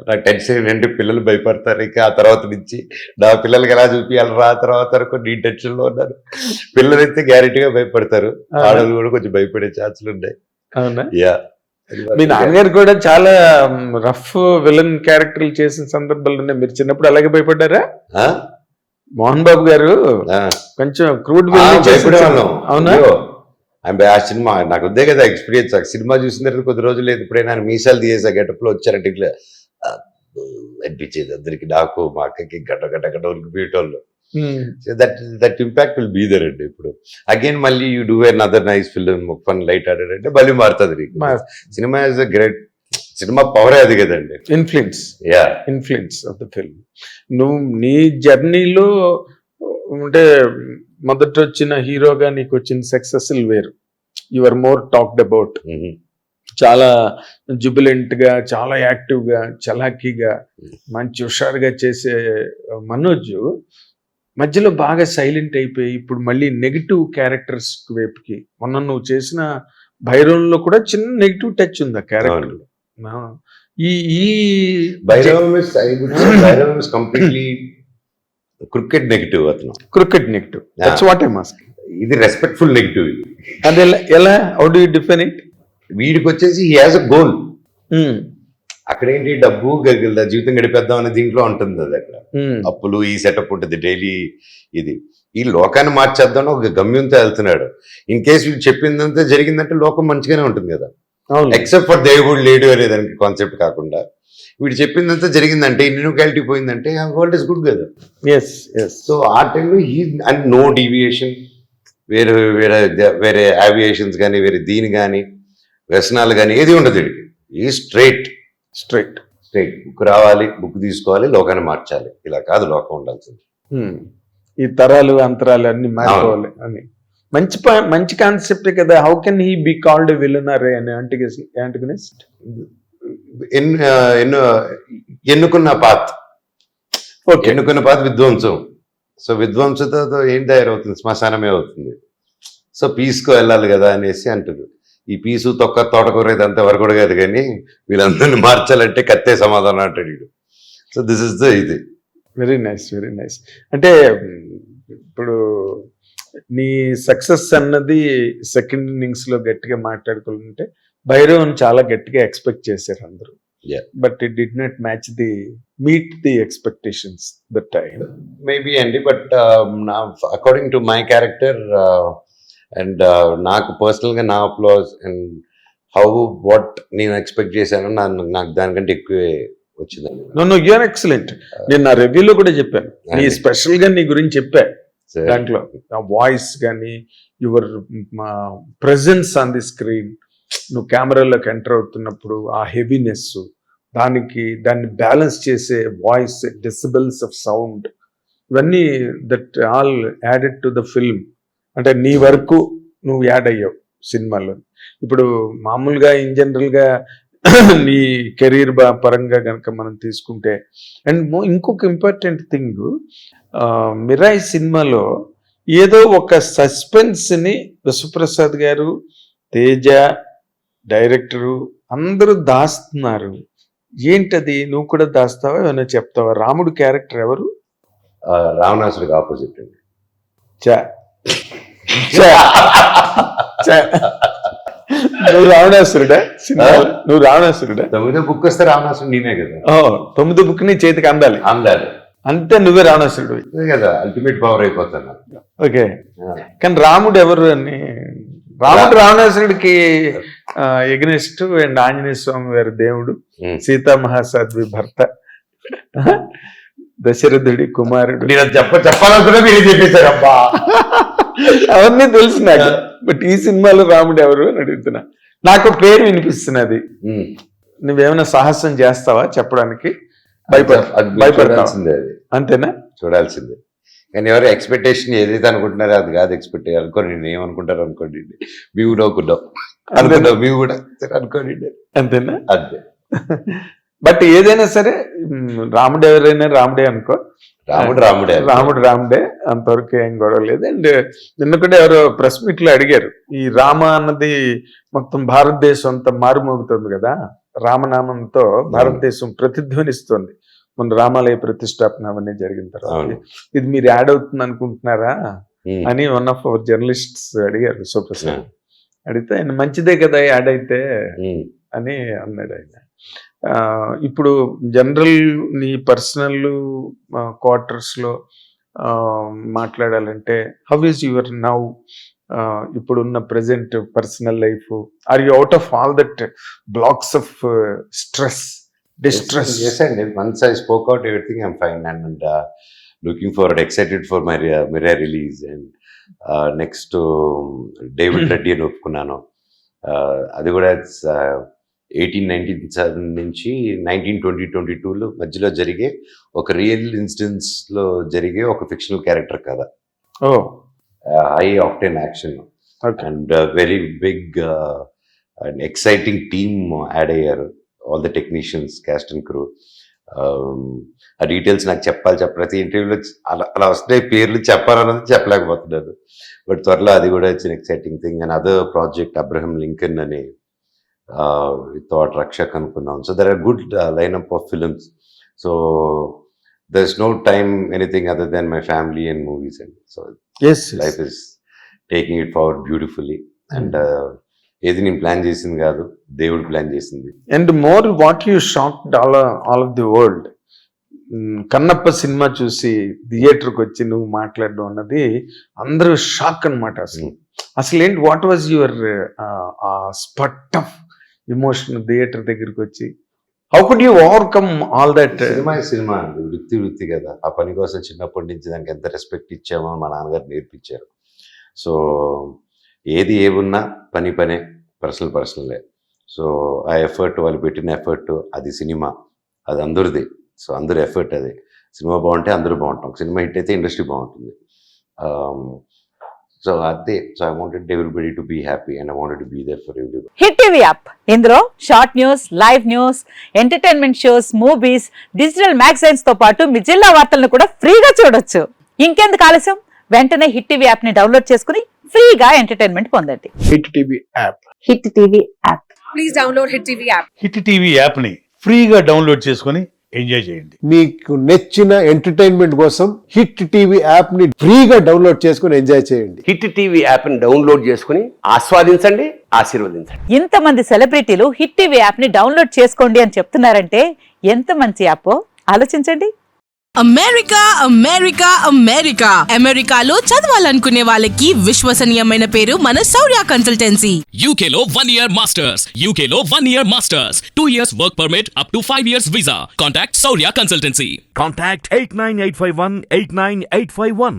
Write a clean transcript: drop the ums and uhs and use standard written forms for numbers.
నాకు టెన్షన్ ఏంటంటే పిల్లలు భయపడతారు, ఇంకా ఆ తర్వాత నుంచి నా పిల్లలకి ఎలా చూపించాలి ఆ తర్వాత వరకు నేను టెన్షన్లో ఉన్నాను. పిల్లలైతే గ్యారెంటీగా భయపడతారు, ఆడలు కూడా కొంచెం భయపడే ఛాన్సులు ఉన్నాయి. అవునా? యా, మీ నాన్నగారు కూడా చాలా రఫ్ విలన్ క్యారెక్టర్లు చేసిన సందర్భాలు ఉన్నాయి. మీరు చిన్నప్పుడు అలాగే భయపడ్డారా? మోహన్ బాబు గారు కొంచెం క్రూడ్ భయపడేవాళ్ళం. అవునా? ఆ సినిమా నాకు వద్దే కదా ఎక్స్పీరియన్స్. ఆ సినిమా చూసిన తర్వాత కొద్ది రోజులు లేదు, ఇప్పుడైనా మీసాలు తీసేసా గెటప్లో వచ్చారంటే ఇట్లా అనిపించేది అందరికి, నాకు మా అక్కకి గడ్డ గడ్డ గడ్డ ఉరికిపోయేటోళ్ళు. That impact will be there అండి. ఇప్పుడు అగైన్ మళ్ళీ you do another nice film, fun light hearted అంటే మళ్ళీ మారుతుంది. సినిమా ఇస్ అ గ్రేట్, సినిమా పవరే అది కదండి, ఇన్ఫ్లుయెన్స్ ఆఫ్ ద ఫిల్మ్. నువ్వు నీ జర్నీలో అంటే మొదట వచ్చిన హీరోగా నీకు వచ్చిన సక్సెస్ వేరు. You are more talked about. చాలా జుబిలెంట్ గా, చాలా యాక్టివ్ గా, చలాకీగా, మంచి హుషారుగా చేసే మనోజ్ మధ్యలో బాగా సైలెంట్ అయిపోయి ఇప్పుడు మళ్ళీ నెగిటివ్ క్యారెక్టర్స్ వైపుకి, మొన్న నువ్వు చేసిన భైరవంలో కూడా చిన్న నెగిటివ్ టచ్ ఉంది ఆ క్యారెక్టర్. ఈ కంప్లీట్లీ క్రికెట్ నెగిటివ్. అతను cricket negative, that's what I am asking. ఇది రెస్పెక్ట్ఫుల్ నెగిటివ్. అది ఎలా, how do you define it? వీడికి వచ్చేసి హీ హాజ్ అ గోల్. అక్కడేంటి డబ్బు జీవితం గడిపేద్దాం అనే దీంట్లో ఉంటుంది అది. అక్కడ అప్పులు, ఈ సెటప్ ఉంటుంది డైలీ. ఇది ఈ లోకాన్ని మార్చేద్దాం ఒక గమ్యంతో వెళ్తున్నాడు. ఇన్ కేసు వీడు చెప్పిందంతా జరిగిందంటే లోకం మంచిగానే ఉంటుంది కదా, ఎక్సెప్ట్ ఫర్ దేవుడు లేడు అనే దానికి కాన్సెప్ట్ కాకుండా వీడు చెప్పిందంతా జరిగిందంటే, ఇన్ఈక్వాలిటీ పోయిందంటే వరల్డ్ ఇస్ గుడ్ కదా. సో ఆ టైంలో హీ అండ్ నో డీవియేషన్, వేరే వేరే వేరే ఏవియేషన్స్ కానీ, వేరే దీని కానీ, వ్యసనాలు కానీ ఏది ఉండదు. వీడికి ఈ స్ట్రైట్ బుక్ రావాలి, బుక్ తీసుకోవాలి, లోకాన్ని మార్చాలి. ఇలా కాదు లోకం ఉండాల్సింది. ఈ తరాలు అంతరాలు అన్ని మారిపోవాలి అని మంచి కాన్సెప్ట్ కదా. How can he be called villain or అని యాంటగనిస్ట్? ఎన్నుకున్న పాత్ విధ్వంసం. సో విధ్వంసంతో ఏం తయారవుతుంది? శ్మశానమే అవుతుంది. సో పీస్కు వెళ్ళాలి కదా అనేసి అంటుంది. ఈ పీసు తోటకూర ఇదంతా వరకు కూడా కాదు, కానీ వీళ్ళందరినీ మార్చాలంటే కత్తే సమాధానం అంటాడు. సో దిస్ ఇస్ ద ఇది. Very nice. అంటే ఇప్పుడు నీ సక్సెస్ అన్నది సెకండ్ ఇన్నింగ్స్ లో గట్టిగా మాట్లాడుకుంటే భైరవన్ చాలా గట్టిగా ఎక్స్పెక్ట్ చేశారు అందరూ, but it did not meet the expectations that time maybe అండి. But according to my character and నాకు పర్సనల్గా నా అప్లాజ్ అండ్ వాట్ నేను ఎక్స్పెక్ట్ చేశాను, నాకు దానికంటే ఎక్కువే వచ్చిందండి. No you are excellent. నేను నా రివ్యూలో కూడా చెప్పాను, నీ స్పెషల్ గా నీ గురించి చెప్పా. దాంట్లో వాయిస్ కానీ, your presence on the screen, నువ్వు కెమెరాలోకి ఎంటర్ అవుతున్నప్పుడు ఆ హెవీనెస్, దాన్ని బ్యాలెన్స్ చేసే వాయిస్, డెసిబల్స్ ఆఫ్ సౌండ్, ఇవన్నీ that all added to the film. అంటే నీ వరకు నువ్వు యాడ్ అయ్యావు సినిమాలో. ఇప్పుడు మామూలుగా ఇన్ జనరల్గా నీ కెరీర్ పరంగా కనుక మనం తీసుకుంటే, అండ్ ఇంకొక ఇంపార్టెంట్ థింగ్, మిరాయి సినిమాలో ఏదో ఒక సస్పెన్స్ని విశ్వప్రసాద్ గారు, తేజ డైరెక్టరు అందరూ దాస్తున్నారు. ఏంటది? నువ్వు కూడా దాస్తావా, ఏమైనా చెప్తావా? రాముడు క్యారెక్టర్ ఎవరు? రావణాసుడికి ఆపోజిట్ అండి. నువ్వు రావణాసురుడా? నువ్వు రావణాసురుడా? 9వ బుక్ వస్తే రావణాసురుడు నేనే కదా. 9వ బుక్ నీ చేతికి అందాలి అంతే, నువ్వే రావణాసురుడు కదా. అల్టిమేట్ పవర్ అయిపోతాను. ఓకే, కానీ రాముడు ఎవరు అని? రాముడు రావణాసురుడికి ఎగ్నెస్ట్ అండ్ ఆంజనేయ స్వామి వారి దేవుడు, సీతా మహాసాధ్వి భర్త, దశరథుడి కుమారుడు. నేను చెప్పాలనుకున్నా మీరు చెప్పేశారు అబ్బా. అవన్నీ తెలుసు నాకు, బట్ ఈ సినిమాలో రాముడు ఎవరు అని అడుగుతున్నా. నాకు పేరు వినిపిస్తున్నది. నువ్వేమైనా సాహసం చేస్తావా చెప్పడానికి? భయపడాల్సిందే, అది అంతేనా? చూడాల్సిందే. కానీ ఎవరు ఎక్స్పెక్టేషన్ ఏదైతే అనుకుంటున్నారో అది కాదు ఎక్స్పెక్ట్ అనుకోండి. నేను ఏమనుకుంటారు అనుకోండి, మేము కూడా అనుకుంటాం, మేము కూడా అనుకోండి, అంతేనా? అంతే. బట్ ఏదైనా సరే రాముడు ఎవరైనా రాముడే అనుకో. రాముడే అంతవరకు ఏం గొడవ లేదు. అండ్ నిన్న కూడా ఎవరో ప్రెస్ మీట్ లో అడిగారు, ఈ రామ అన్నది మొత్తం భారతదేశం అంతా మారుమోగుతుంది కదా, రామనామంతో భారతదేశం ప్రతిధ్వనిస్తుంది. మన రామాలయ ప్రతిష్టాపన అవన్నీ జరిగిన తర్వాత ఇది మీరు యాడ్ అవుతుంది అనుకుంటున్నారా అని వన్ ఆఫ్ అవర్ జర్నలిస్ట్స్ అడిగారు, విశ్వప్రసాద్. అడిగితే ఆయన మంచిదే కదా యాడ్ అయితే అని అన్నాడు ఆయన. ఇప్పుడు జనరల్ నీ పర్సనల్ క్వార్టర్స్లో మాట్లాడాలంటే హౌ ఈజ్ యువర్ నౌ ఇప్పుడున్న present personal life? Are you out of all that blocks of stress, distress? Yes, and once I spoke out everything, I'm fine, and looking forward, excited for my Mirror release, and next to David Reddy అని ఒప్పుకున్నాను. అది కూడా 1897 నుంచి 1922 మధ్యలో జరిగే ఒక real instance లో జరిగే ఒక ఫిక్షనల్ క్యారెక్టర్ కదా. High octane action and very big and exciting team add అయ్యారు. All the technicians, cast and crew. ఆ డీటెయిల్స్ నాకు ప్రతి ఇంటర్వ్యూలో అలా వస్తే పేర్లు చెప్పాలన్నది చెప్పలేకపోతున్నాను. బట్ త్వరలో అది కూడా it's an exciting thing. And other project Abraham Lincoln అని థాట్ రక్షక్ అనుకున్నాం. So there are good lineup of films. So there is no time anything other than my family and movies. And so life is taking it forward beautifully. And ఏది నేను plan చేసింది కాదు, దేవుడు plan చేసింది. And more what you shocked all of the world, Kannappa సినిమా చూసి థియేటర్కి వచ్చి నువ్వు మాట్లాడడం అన్నది అందరూ షాక్ అనమాట. అసలు ఏంటి, what was your spot of emotion theatre దగ్గరికి వచ్చి? How could you overcome all that? సినిమా వృత్తి కదా, ఆ పని కోసం చిన్నప్పటి నుంచి దానికి ఎంత రెస్పెక్ట్ ఇచ్చామో మా నాన్నగారు నేర్పించారు. సో ఏది ఏమున్నా పనే, పర్సనలే. సో ఆ ఎఫర్ట్, వాళ్ళు పెట్టిన ఎఫర్ట్, అది సినిమా, అది అందరిది. సో అందరి ఎఫర్ట్ అది. సినిమా బాగుంటే అందరూ బాగుంటాం, సినిమా హిట్ అయితే ఇండస్ట్రీ బాగుంటుంది. సో అదే. So I wanted everybody to be happy and I wanted to be there for everybody. Hit TV app, ఇందులో short news, live news, entertainment shows, movies, digital magazines తో పాటు మీ జిల్లా వార్తలను కూడా ఫ్రీగా చూడొచ్చు. ఇంకెందుకు ఆలస్యం, వెంటనే హిట్ టీవీ యాప్ ని డౌన్లోడ్ చేసుకుని ఫ్రీగా ఎంటర్టైన్మెంట్ పొందండి. Hit TV app. Hit TV app. Please download hit TV app. Hit TV app ని ఫ్రీగా డౌన్లోడ్ చేసుకొని ఎంజాయ్ చేయండి. మీకు నచ్చిన ఎంటర్టైన్మెంట్ కోసం హిట్ టీవీ యాప్ ని ఫ్రీగా డౌన్లోడ్ చేసుకొని ఎంజాయ్ చేయండి. హిట్ టీవీ యాప్ ని డౌన్లోడ్ చేసుకుని ఆస్వాదించండి, ఆశీర్వదించండి. ఇంతమంది సెలబ్రిటీలు హిట్ టీవీ యాప్ ని డౌన్లోడ్ చేసుకోండి అని చెప్తున్నారంటే ఎంత మంచి యాప్ ఆలోచించండి. అమెరికాలో చదవాలనుకునే వాళ్ళకి విశ్వసనీయమైన పేరు మన శౌర్య కన్సల్టెన్సీ. UK లో 1 year masters, UK లో 1 year masters, 2 years work permit up to 5 years visa. Contact Saurya Consultancy. Contact 89851 89851.